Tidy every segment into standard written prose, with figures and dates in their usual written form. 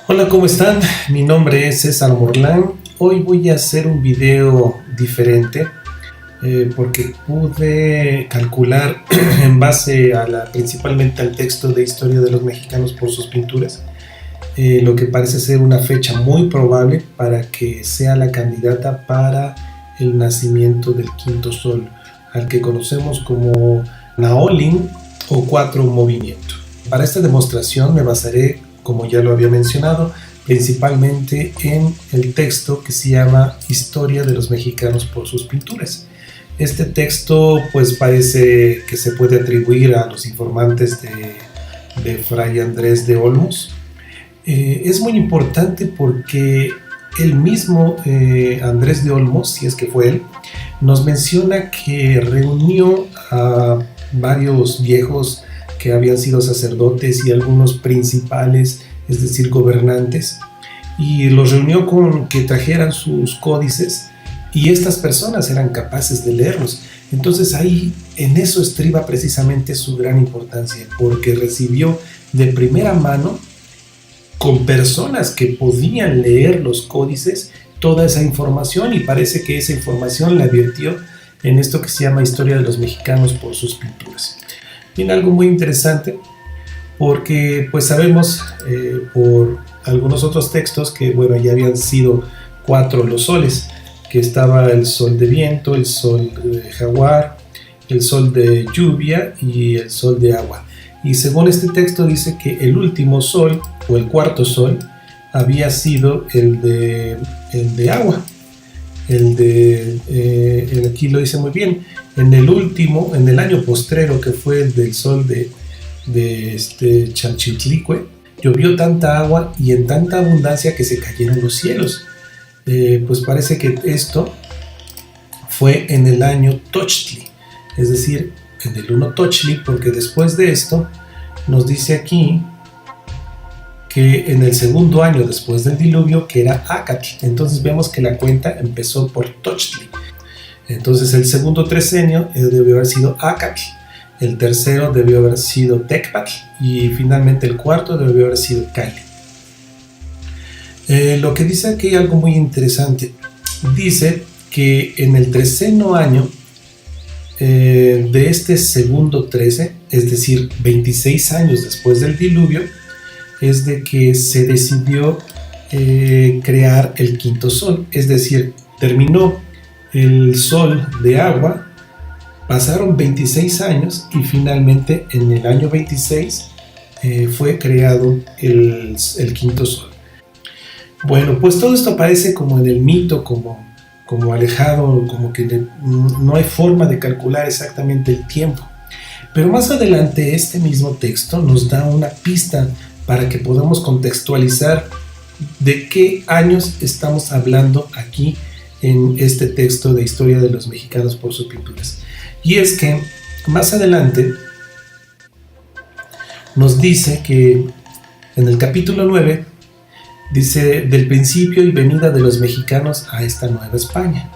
Hola, ¿cómo están? Mi nombre es César Morlán. Hoy voy a hacer un video diferente porque pude calcular en base principalmente al texto de Historia de los Mexicanos por sus pinturas, lo que parece ser una fecha muy probable para que sea la candidata para el nacimiento del quinto sol, al que conocemos como Naolin o cuatro movimiento. Para esta demostración me basaré, como ya lo había mencionado, principalmente en el texto que se llama Historia de los Mexicanos por sus pinturas. Este texto pues parece que se puede atribuir a los informantes de Fray Andrés de Olmos. Es muy importante porque el mismo Andrés de Olmos, si es que fue él, nos menciona que reunió a varios viejos que habían sido sacerdotes y algunos principales, es decir, gobernantes, y los reunió con que trajeran sus códices, y estas personas eran capaces de leerlos. Entonces ahí en eso estriba precisamente su gran importancia, porque recibió de primera mano, con personas que podían leer los códices, toda esa información, y parece que esa información la vertió en esto que se llama Historia de los Mexicanos por sus pinturas. Tiene algo muy interesante, porque pues sabemos por algunos otros textos que ya habían sido 4 los soles, que estaba el sol de viento, el sol de jaguar, el sol de lluvia y el sol de agua. Y según este texto dice que el último sol o el cuarto sol había sido el de agua. Aquí lo dice muy bien, en el año postrero, que fue el del sol de Chalchitlicue, llovió tanta agua y en tanta abundancia que se cayeron los cielos. Pues parece que esto fue en el año Tochtli, es decir, en el 1 Tochtli, porque después de esto nos dice aquí que en el segundo año después del diluvio, que era Acatl. Entonces vemos que la cuenta empezó por Tochtli. Entonces el segundo trecenio debió haber sido Acatl, el tercero debió haber sido Tecpatl y finalmente el cuarto debió haber sido Cali. Lo que dice aquí hay algo muy interesante. Dice que en el treceno año de este segundo 13, es decir, 26 años después del diluvio, es de que se decidió crear el quinto sol. Es decir, terminó el sol de agua, pasaron 26 años y finalmente en el año 26 fue creado el quinto sol. Bueno, pues todo esto parece como en el mito, como alejado, como que no hay forma de calcular exactamente el tiempo. Pero más adelante este mismo texto nos da una pista para que podamos contextualizar de qué años estamos hablando aquí en este texto de Historia de los Mexicanos por sus pinturas. Y es que más adelante nos dice que en el capítulo 9 dice del principio y venida de los mexicanos a esta Nueva España,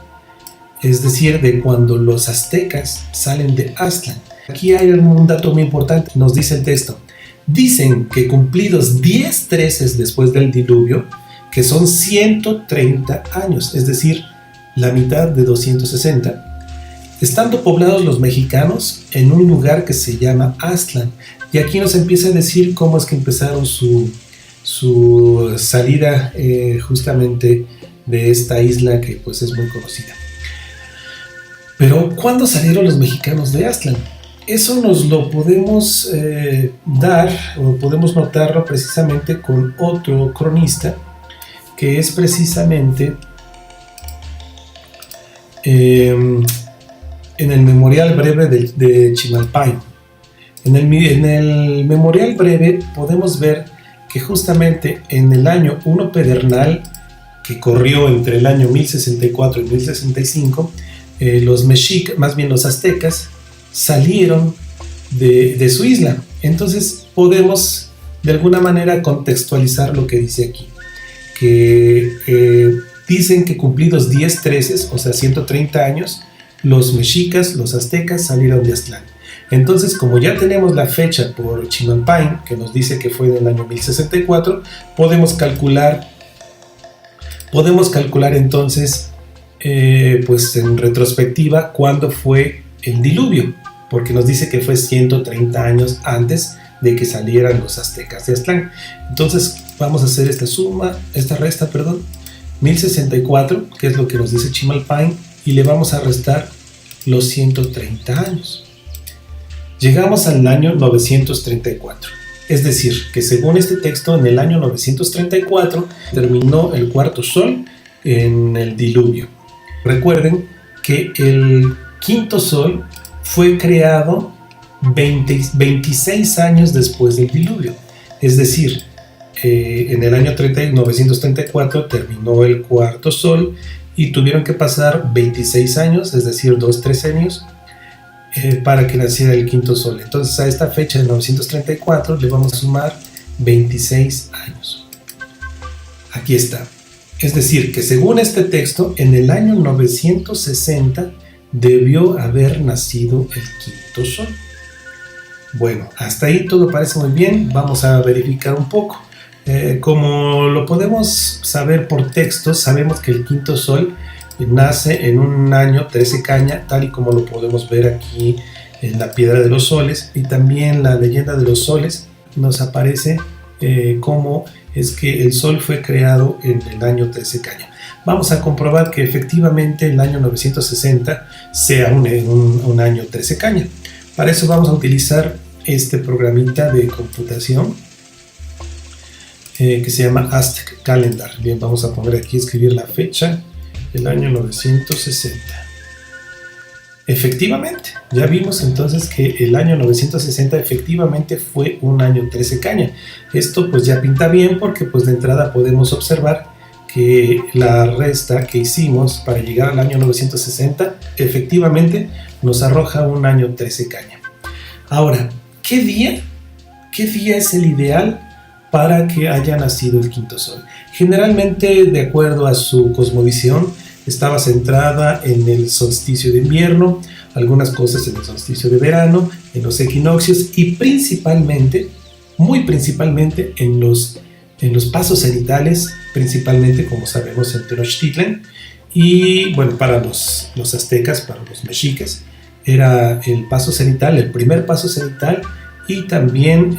es decir, de cuando los aztecas salen de Aztlán. Aquí hay un dato muy importante, nos dice el texto. Dicen que cumplidos 10 treces después del diluvio, que son 130 años, es decir, la mitad de 260, estando poblados los mexicanos en un lugar que se llama Aztlán. Y aquí nos empieza a decir cómo es que empezaron su salida justamente de esta isla que pues es muy conocida. Pero ¿cuándo salieron los mexicanos de Aztlán? Eso nos lo podemos dar o podemos notarlo precisamente con otro cronista, que es precisamente en el Memorial Breve de Chimalpayo. En el Memorial Breve podemos ver que justamente en el año 1 Pedernal, que corrió entre el año 1064 y 1065, los mexicas, más bien los aztecas, salieron de su isla. Entonces podemos de alguna manera contextualizar lo que dice aquí, que dicen que cumplidos 10 treces, o sea 130 años, los mexicas, los aztecas salieron de Aztlán. Entonces, como ya tenemos la fecha por Chimalpain, que nos dice que fue en el año 1064, podemos calcular entonces, pues en retrospectiva, cuándo fue el diluvio, porque nos dice que fue 130 años antes de que salieran los aztecas de Aztlán. Entonces, vamos a hacer esta resta, 1064, que es lo que nos dice Chimalpain, y le vamos a restar los 130 años. Llegamos al año 934. Es decir, que según este texto, en el año 934 terminó el cuarto sol en el diluvio. Recuerden que el quinto sol fue creado 26 años después del diluvio. Es decir, en el año 934 terminó el cuarto sol y tuvieron que pasar 26 años, es decir, 2 trecenios, para que naciera el quinto sol. Entonces a esta fecha de 934 le vamos a sumar 26 años. Aquí está. Es decir, que según este texto, en el año 960 debió haber nacido el quinto sol. Bueno, hasta ahí todo parece muy bien. Vamos a verificar un poco. Como lo podemos saber por texto, sabemos que el quinto sol nace en un año 13 caña, tal y como lo podemos ver aquí en la piedra de los soles, y también la leyenda de los soles nos aparece cómo es que el sol fue creado en el año 13 caña. Vamos a comprobar que efectivamente el año 960 sea un año 13 caña. Para eso vamos a utilizar este programita de computación que se llama Aztec Calendar. Bien, vamos a poner aquí, escribir la fecha, el año 960. Efectivamente, ya vimos entonces que el año 960 efectivamente fue un año 13 caña. Esto pues ya pinta bien, porque pues de entrada podemos observar que la resta que hicimos para llegar al año 960 efectivamente nos arroja un año 13 caña. Ahora, ¿qué día es el ideal para que haya nacido el quinto sol? Generalmente, de acuerdo a su cosmovisión, estaba centrada en el solsticio de invierno, algunas cosas en el solsticio de verano, en los equinoccios y principalmente, muy principalmente, en los pasos cenitales, principalmente, como sabemos, en Tenochtitlan. Y bueno, para los aztecas, para los mexicas, era el paso cenital, el primer paso cenital. Y también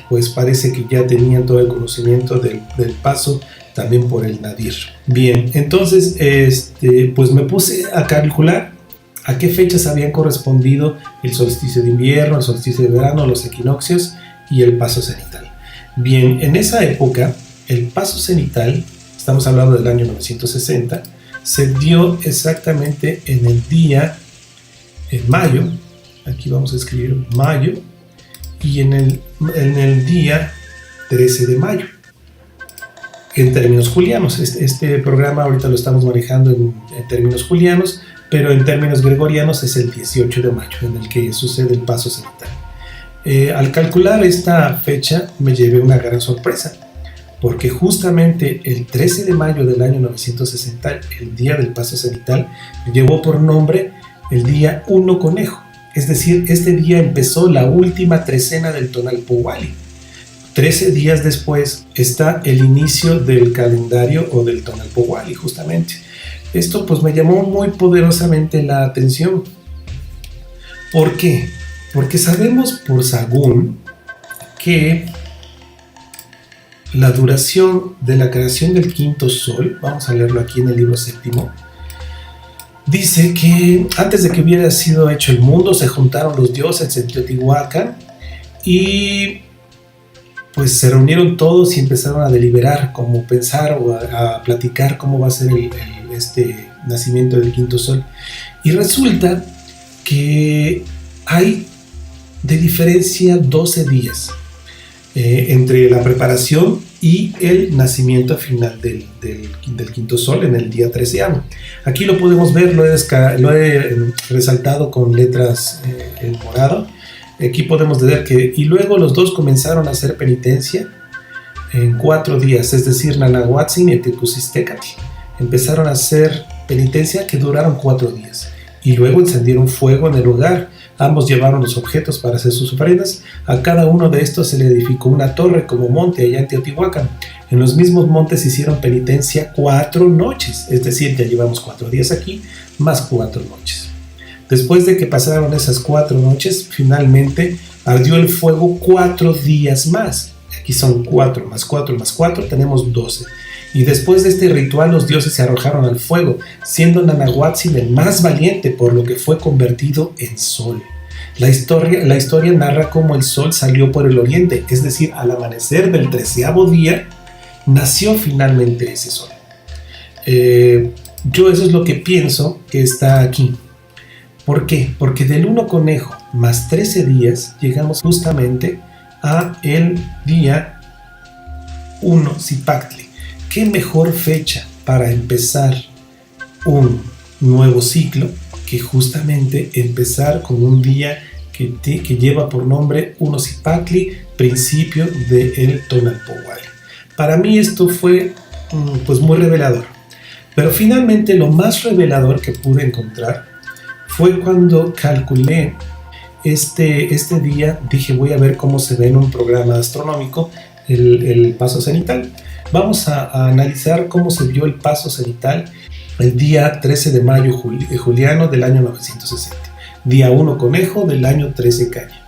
pues parece que ya tenían todo el conocimiento del paso también por el nadir. Bien, entonces pues me puse a calcular a qué fechas habían correspondido el solsticio de invierno, el solsticio de verano, los equinoccios y el paso cenital. Bien, en esa época el paso cenital, estamos hablando del año 960, se dio exactamente en el día, en mayo, aquí vamos a escribir mayo, y en el día 13 de mayo, en términos julianos. Este programa ahorita lo estamos manejando en términos julianos, pero en términos gregorianos es el 18 de mayo en el que sucede el paso cenital. Al calcular esta fecha me llevé una gran sorpresa, porque justamente el 13 de mayo del año 960, el día del paso cenital, llevó por nombre el día 1 conejo. Es decir, este día empezó la última trecena del Tonalpohualli. 13 días después está el inicio del calendario o del Tonalpohualli, justamente. Esto pues me llamó muy poderosamente la atención. ¿Por qué? Porque sabemos por Sagún que la duración de la creación del quinto sol, vamos a leerlo aquí en el libro séptimo, dice que antes de que hubiera sido hecho el mundo, se juntaron los dioses en Teotihuacán y pues se reunieron todos y empezaron a deliberar cómo pensar o a platicar cómo va a ser este nacimiento del quinto sol. Y resulta que hay de diferencia 12 días entre la preparación y el nacimiento final del quinto sol en el día 13º. Aquí lo podemos ver, lo he resaltado con letras en morado. Aquí podemos ver que y luego los dos comenzaron a hacer penitencia en 4 días, es decir, Nanahuatzin y Tecusistecatl. Empezaron a hacer penitencia que duraron 4 días y luego encendieron fuego en el lugar Ambos llevaron los objetos para hacer sus ofrendas. A cada uno de estos se le edificó una torre como monte allá en Teotihuacán. En los mismos montes hicieron penitencia 4 noches, es decir, ya llevamos 4 días aquí, más 4 noches. Después de que pasaron esas 4 noches, finalmente ardió el fuego 4 días más. Aquí son 4 más 4 más 4, tenemos 12. Y después de este ritual los dioses se arrojaron al fuego, siendo Nanahuatzin el más valiente, por lo que fue convertido en sol. La historia narra cómo el sol salió por el oriente, es decir, al amanecer del 13º día, nació finalmente ese sol. Yo eso es lo que pienso que está aquí. ¿Por qué? Porque del 1 conejo más 13 días llegamos justamente a el día 1 Zipactli. ¿Qué mejor fecha para empezar un nuevo ciclo que justamente empezar con un día que lleva por nombre 1 Zipactli, principio del Tonalpohualli? Para mí esto fue pues muy revelador. Pero finalmente lo más revelador que pude encontrar fue cuando calculé este día. Dije, voy a ver cómo se ve en un programa astronómico el paso cenital. Vamos a analizar cómo se vio el paso cenital el día 13 de mayo juliano del año 960. Día 1 conejo del año 13 caña.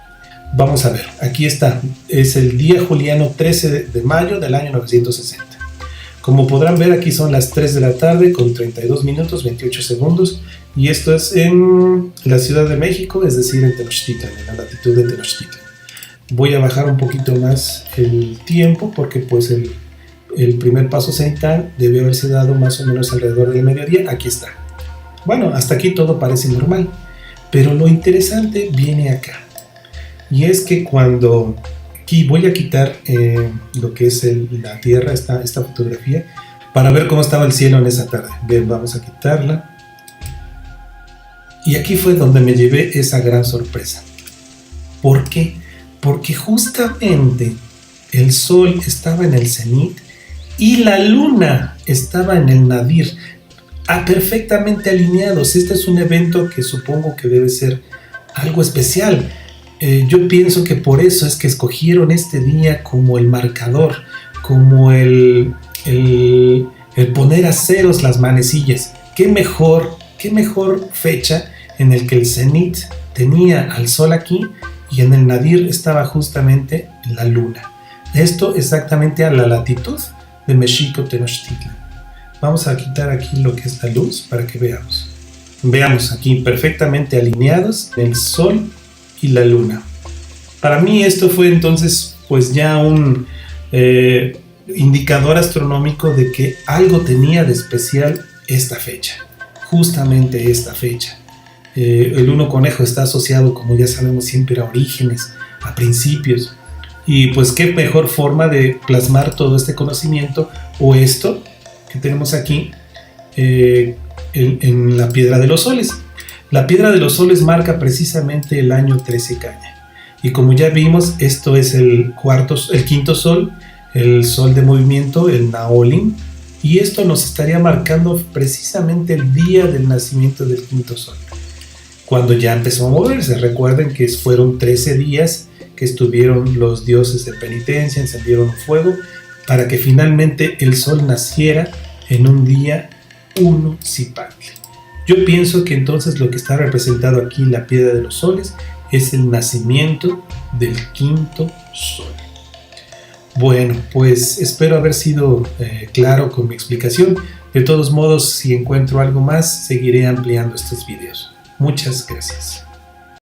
Vamos a ver, aquí está. Es el día juliano 13 de mayo del año 960. Como podrán ver, aquí son las 3 de la tarde con 32 minutos 28 segundos. Y esto es en la Ciudad de México, es decir, en Tenochtitlan, en la latitud de Tenochtitlan. Voy a bajar un poquito más el tiempo porque pues el primer paso cenital debió haberse dado más o menos alrededor del mediodía. Aquí está. Bueno, hasta aquí todo parece normal, pero lo interesante viene acá. Y es que cuando aquí voy a quitar lo que es la Tierra, esta fotografía, para ver cómo estaba el cielo en esa tarde. Bien, vamos a quitarla. Y aquí fue donde me llevé esa gran sorpresa. ¿Por qué? Porque justamente el sol estaba en el cenit y la luna estaba en el nadir, perfectamente alineados. Este es un evento que supongo que debe ser algo especial. Yo pienso que por eso es que escogieron este día como el marcador, como el poner a ceros las manecillas. ¿Qué mejor fecha en el que el cenit tenía al sol aquí y en el nadir estaba justamente la luna? Esto exactamente a la latitud de Mexico Tenochtitlan. Vamos a quitar aquí lo que es la luz para que veamos. Veamos aquí perfectamente alineados el sol y la luna. Para mí esto fue entonces pues ya un indicador astronómico de que algo tenía de especial esta fecha, justamente esta fecha. El 1 conejo está asociado, como ya sabemos, siempre a orígenes, a principios, y pues qué mejor forma de plasmar todo este conocimiento o esto que tenemos aquí en la piedra de los soles. La piedra de los soles marca precisamente el año 13 caña. Y como ya vimos, esto es el quinto sol, el sol de movimiento, el Naolin. Y esto nos estaría marcando precisamente el día del nacimiento del quinto sol. Cuando ya empezó a moverse, recuerden que fueron 13 días que estuvieron los dioses de penitencia, encendieron un fuego para que finalmente el sol naciera en un día 1 Zipactli. Yo pienso que entonces lo que está representado aquí, la piedra de los soles, es el nacimiento del quinto sol. Bueno, pues espero haber sido claro con mi explicación. De todos modos, si encuentro algo más, seguiré ampliando estos videos. Muchas gracias.